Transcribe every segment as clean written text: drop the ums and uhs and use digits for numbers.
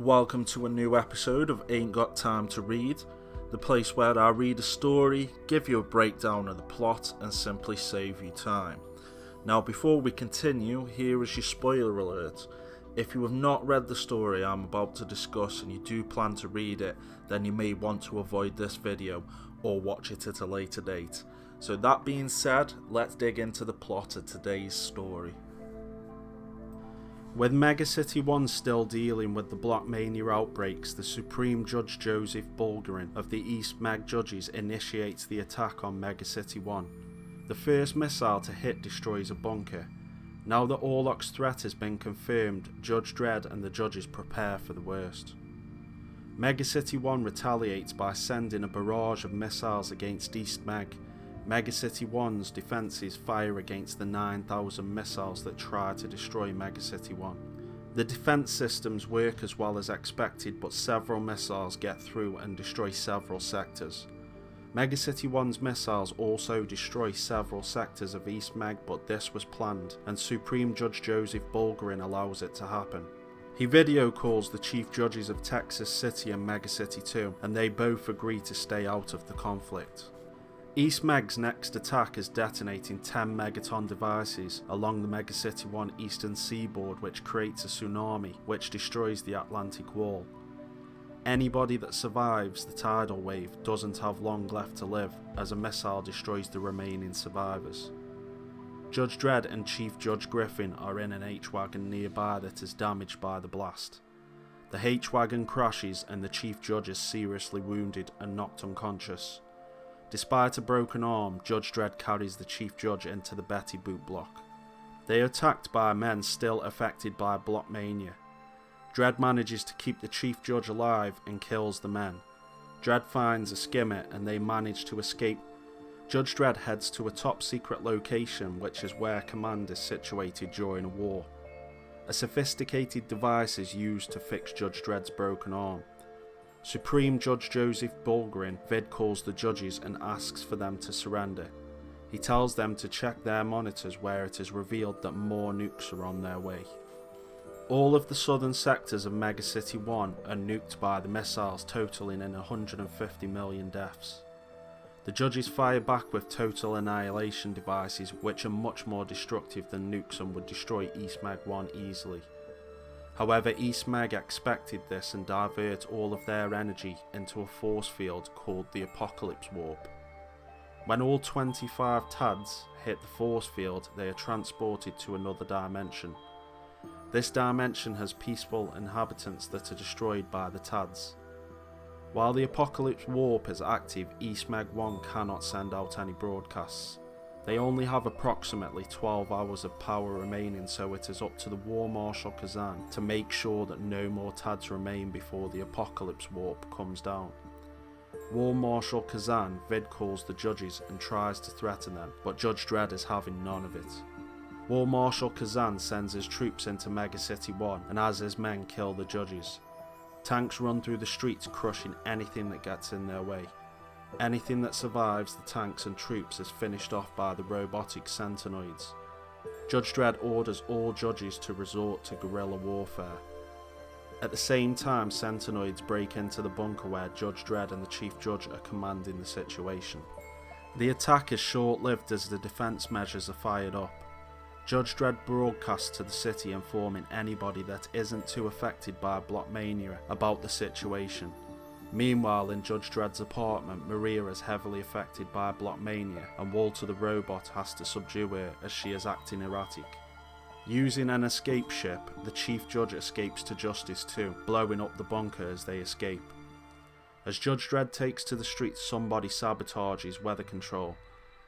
Welcome to a new episode of Ain't Got Time to Read, the place where I read a story, give you a breakdown of the plot, and simply save you time. Now, before we continue, here is your spoiler alert. If you have not read the story I'm about to discuss and you do plan to read it, then you may want to avoid this video or watch it at a later date. So that being said, let's dig into the plot of today's story. With Megacity 1 still dealing with the Block Mania outbreaks, the Supreme Judge Joseph Bulgarin of the East-Meg judges initiates the attack on Megacity 1. The first missile to hit destroys a bunker. Now that Orlok's threat has been confirmed, Judge Dredd and the judges prepare for the worst. Megacity 1 retaliates by sending a barrage of missiles against East-Meg. Megacity 1's defences fire against the 9,000 missiles that try to destroy Megacity 1. The defence systems work as well as expected, but several missiles get through and destroy several sectors. Megacity 1's missiles also destroy several sectors of East-Meg, but this was planned, and Supreme Judge Joseph Bulgarin allows it to happen. He video calls the Chief Judges of Texas City and Megacity 2, and they both agree to stay out of the conflict. East-Meg's next attack is detonating 10 megaton devices along the Megacity 1 eastern seaboard, which creates a tsunami which destroys the Atlantic Wall. Anybody that survives the tidal wave doesn't have long left to live, as a missile destroys the remaining survivors. Judge Dredd and Chief Judge Griffin are in an H-Wagon nearby that is damaged by the blast. The H-Wagon crashes and the Chief Judge is seriously wounded and knocked unconscious. Despite a broken arm, Judge Dredd carries the Chief Judge into the Betty Boot block. They are attacked by men still affected by Block Mania. Dredd manages to keep the Chief Judge alive and kills the men. Dredd finds a skimmer and they manage to escape. Judge Dredd heads to a top secret location, which is where command is situated during a war. A sophisticated device is used to fix Judge Dredd's broken arm. Supreme Judge Joseph Bulgarin vid calls the judges and asks for them to surrender. He tells them to check their monitors, where it is revealed that more nukes are on their way. All of the southern sectors of Megacity 1 are nuked by the missiles, totaling in 150 million deaths. The judges fire back with total annihilation devices, which are much more destructive than nukes and would destroy East-Meg 1 easily. However, East-Meg expected this and divert all of their energy into a force field called the Apocalypse Warp. When all 25 TADs hit the force field, they are transported to another dimension. This dimension has peaceful inhabitants that are destroyed by the TADs. While the Apocalypse Warp is active, East-Meg 1 cannot send out any broadcasts. They only have approximately 12 hours of power remaining, so it is up to the War Marshal Kazan to make sure that no more TADs remain before the Apocalypse Warp comes down. War Marshal Kazan vid calls the judges and tries to threaten them, but Judge Dredd is having none of it. War Marshal Kazan sends his troops into Megacity 1 and as his men kill the judges. Tanks run through the streets, crushing anything that gets in their way. Anything that survives the tanks and troops is finished off by the robotic Centenoids. Judge Dredd orders all judges to resort to guerrilla warfare. At the same time, Centenoids break into the bunker where Judge Dredd and the Chief Judge are commanding the situation. The attack is short-lived as the defense measures are fired up. Judge Dredd broadcasts to the city, informing anybody that isn't too affected by Block Mania about the situation. Meanwhile, in Judge Dredd's apartment, Maria is heavily affected by Block Mania and Walter the robot has to subdue her as she is acting erratic. Using an escape ship, the Chief Judge escapes to justice too, blowing up the bunker as they escape. As Judge Dredd takes to the streets, somebody sabotages weather control.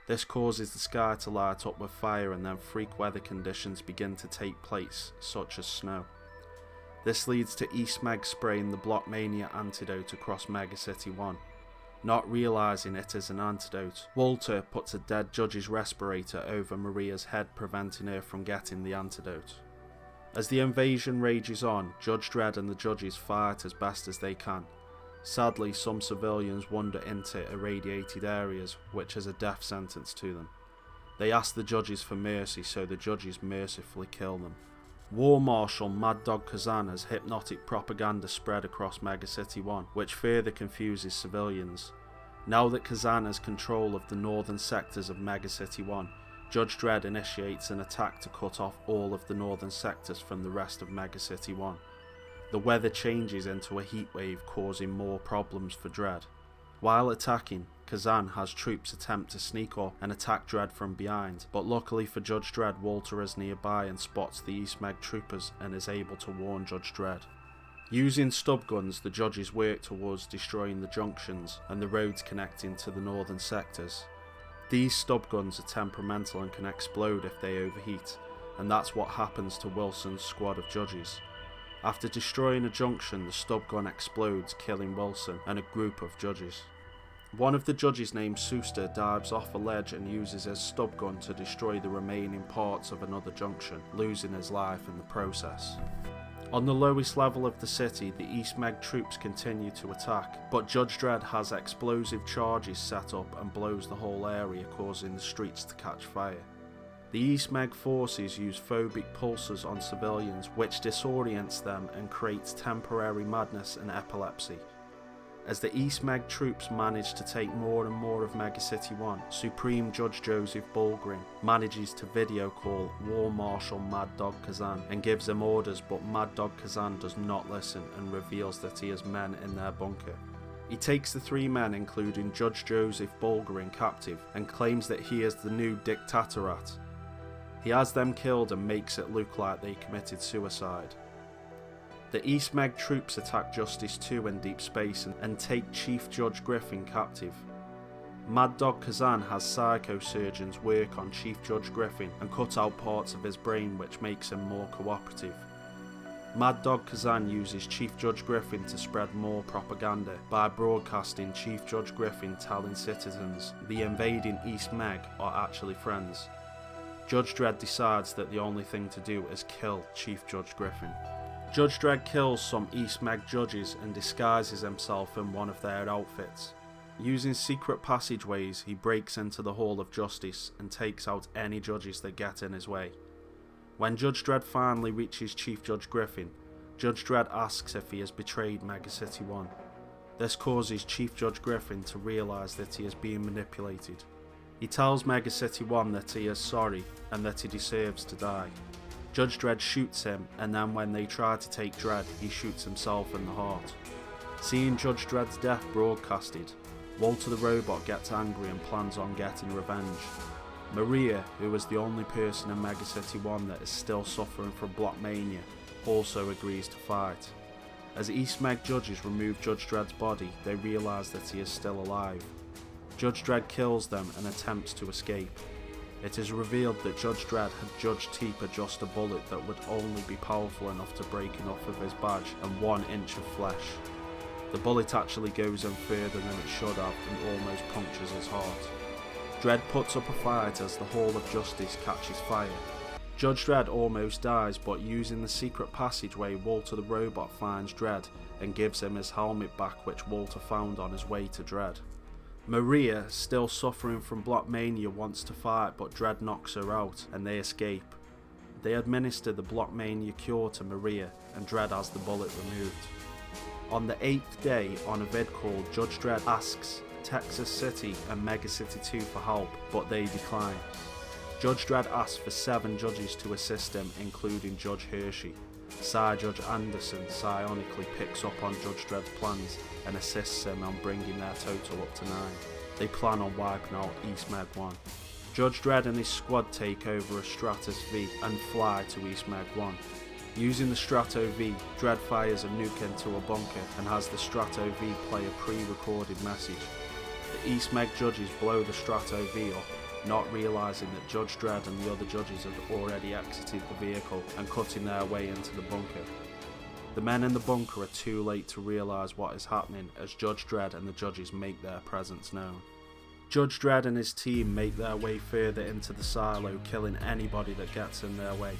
This causes the sky to light up with fire and then freak weather conditions begin to take place, such as snow. This leads to East-Meg spraying the Block Mania antidote across Megacity 1. Not realising it is an antidote, Walter puts a dead judge's respirator over Maria's head, preventing her from getting the antidote. As the invasion rages on, Judge Dredd and the judges fight as best as they can. Sadly, some civilians wander into irradiated areas, which is a death sentence to them. They ask the judges for mercy, so the judges mercifully kill them. War Marshal Mad Dog Kazan has hypnotic propaganda spread across Mega City 1, which further confuses civilians. Now that Kazan has control of the northern sectors of Mega City 1, Judge Dredd initiates an attack to cut off all of the northern sectors from the rest of Mega City 1. The weather changes into a heatwave, causing more problems for Dredd. While attacking, Kazan has troops attempt to sneak up and attack Dredd from behind, but luckily for Judge Dredd, Walter is nearby and spots the East-Meg troopers and is able to warn Judge Dredd. Using stub guns, the judges work towards destroying the junctions and the roads connecting to the northern sectors. These stub guns are temperamental and can explode if they overheat, and that's what happens to Wilson's squad of judges. After destroying a junction, the stub gun explodes, killing Wilson and a group of judges. One of the judges named Suster dives off a ledge and uses his stub gun to destroy the remaining parts of another junction, losing his life in the process. On the lowest level of the city, the East-Meg troops continue to attack, but Judge Dredd has explosive charges set up and blows the whole area, causing the streets to catch fire. The East-Meg forces use phobic pulsars on civilians, which disorients them and creates temporary madness and epilepsy. As the East-Meg troops manage to take more and more of Mega City 1, Supreme Judge Joseph Bulgarin manages to video call War Marshal Mad Dog Kazan and gives him orders, but Mad Dog Kazan does not listen and reveals that he has men in their bunker. He takes the three men, including Judge Joseph Bulgarin, captive and claims that he is the new Dictatorat. He has them killed and makes it look like they committed suicide. The East-Meg troops attack Justice 2 in deep space and take Chief Judge Griffin captive. Mad Dog Kazan has psychosurgeons work on Chief Judge Griffin and cut out parts of his brain, which makes him more cooperative. Mad Dog Kazan uses Chief Judge Griffin to spread more propaganda by broadcasting Chief Judge Griffin telling citizens the invading East-Meg are actually friends. Judge Dredd decides that the only thing to do is kill Chief Judge Griffin. Judge Dredd kills some East-Meg judges and disguises himself in one of their outfits. Using secret passageways, he breaks into the Hall of Justice and takes out any judges that get in his way. When Judge Dredd finally reaches Chief Judge Griffin, Judge Dredd asks if he has betrayed Mega City 1. This causes Chief Judge Griffin to realise that he is being manipulated. He tells Mega City 1 that he is sorry and that he deserves to die. Judge Dredd shoots him, and then when they try to take Dredd, he shoots himself in the heart. Seeing Judge Dredd's death broadcasted, Walter the robot gets angry and plans on getting revenge. Maria, who is the only person in Mega City 1 that is still suffering from Block Mania, also agrees to fight. As East-Meg judges remove Judge Dredd's body, they realise that he is still alive. Judge Dredd kills them and attempts to escape. It is revealed that Judge Dredd had Judge Teep adjust a bullet that would only be powerful enough to break enough of his badge and 1 inch of flesh. The bullet actually goes in further than it should have and almost punctures his heart. Dredd puts up a fight as the Hall of Justice catches fire. Judge Dredd almost dies, but using the secret passageway, Walter the robot finds Dredd and gives him his helmet back, which Walter found on his way to Dredd. Maria, still suffering from Block Mania, wants to fight, but Dredd knocks her out and they escape. They administer the Block Mania cure to Maria and Dredd has the bullet removed. On the 8th day, on a vid call, Judge Dredd asks Texas City and Mega City 2 for help, but they decline. Judge Dredd asks for 7 judges to assist him, including Judge Hershey. Psy Judge Anderson psionically picks up on Judge Dredd's plans and assists him on bringing their total up to 9. They plan on wiping out East-Meg 1. Judge Dredd and his squad take over a Stratus V and fly to East-Meg 1. Using the Strato V, Dredd fires a nuke into a bunker and has the Strato V play a pre-recorded message. The East-Meg judges blow the Strato V up, not realising that Judge Dredd and the other judges have already exited the vehicle and cutting their way into the bunker. The men in the bunker are too late to realise what is happening as Judge Dredd and the judges make their presence known. Judge Dredd and his team make their way further into the silo, killing anybody that gets in their way.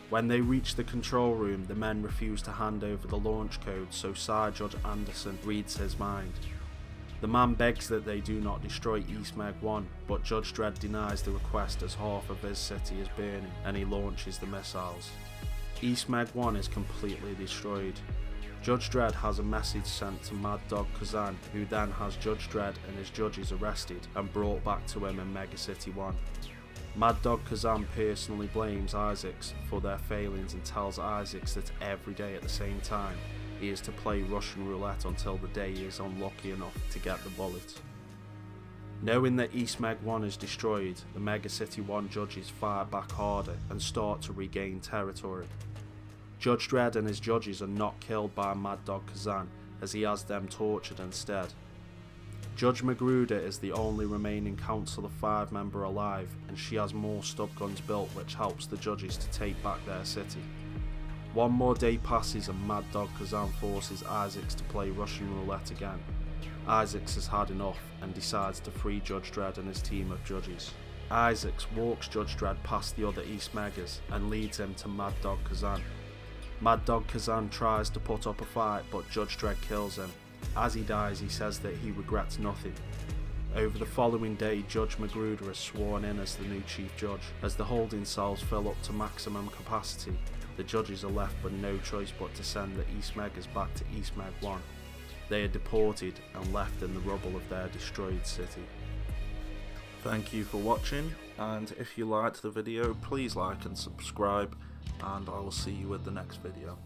When they reach the control room, the men refuse to hand over the launch code, so Psy Judge Anderson reads his mind. The man begs that they do not destroy East-Meg 1, but Judge Dredd denies the request as half of his city is burning and he launches the missiles. East-Meg 1 is completely destroyed. Judge Dredd has a message sent to Mad Dog Kazan, who then has Judge Dredd and his judges arrested and brought back to him in Mega City 1. Mad Dog Kazan personally blames Isaacs for their failings and tells Isaacs that every day at the same time he is to play Russian roulette until the day he is unlucky enough to get the bullet. Knowing that East-Meg 1 is destroyed, the Mega City 1 judges fight back harder and start to regain territory. Judge Dredd and his judges are not killed by Mad Dog Kazan, as he has them tortured instead. Judge Magruder is the only remaining Council of 5 member alive, and she has more stub guns built which helps the judges to take back their city. One more day passes and Mad Dog Kazan forces Isaacs to play Russian roulette again. Isaacs has had enough and decides to free Judge Dredd and his team of judges. Isaacs walks Judge Dredd past the other East-Meggers and leads him to Mad Dog Kazan. Mad Dog Kazan tries to put up a fight, but Judge Dredd kills him. As he dies, he says that he regrets nothing. Over the following day, Judge Magruder is sworn in as the new chief judge. As the holding cells fill up to maximum capacity, the judges are left with no choice but to send the East-Meggers back to East-Meg 1. They are deported and left in the rubble of their destroyed city. Thank you for watching, and if you liked the video, please like and subscribe, and I will see you with the next video.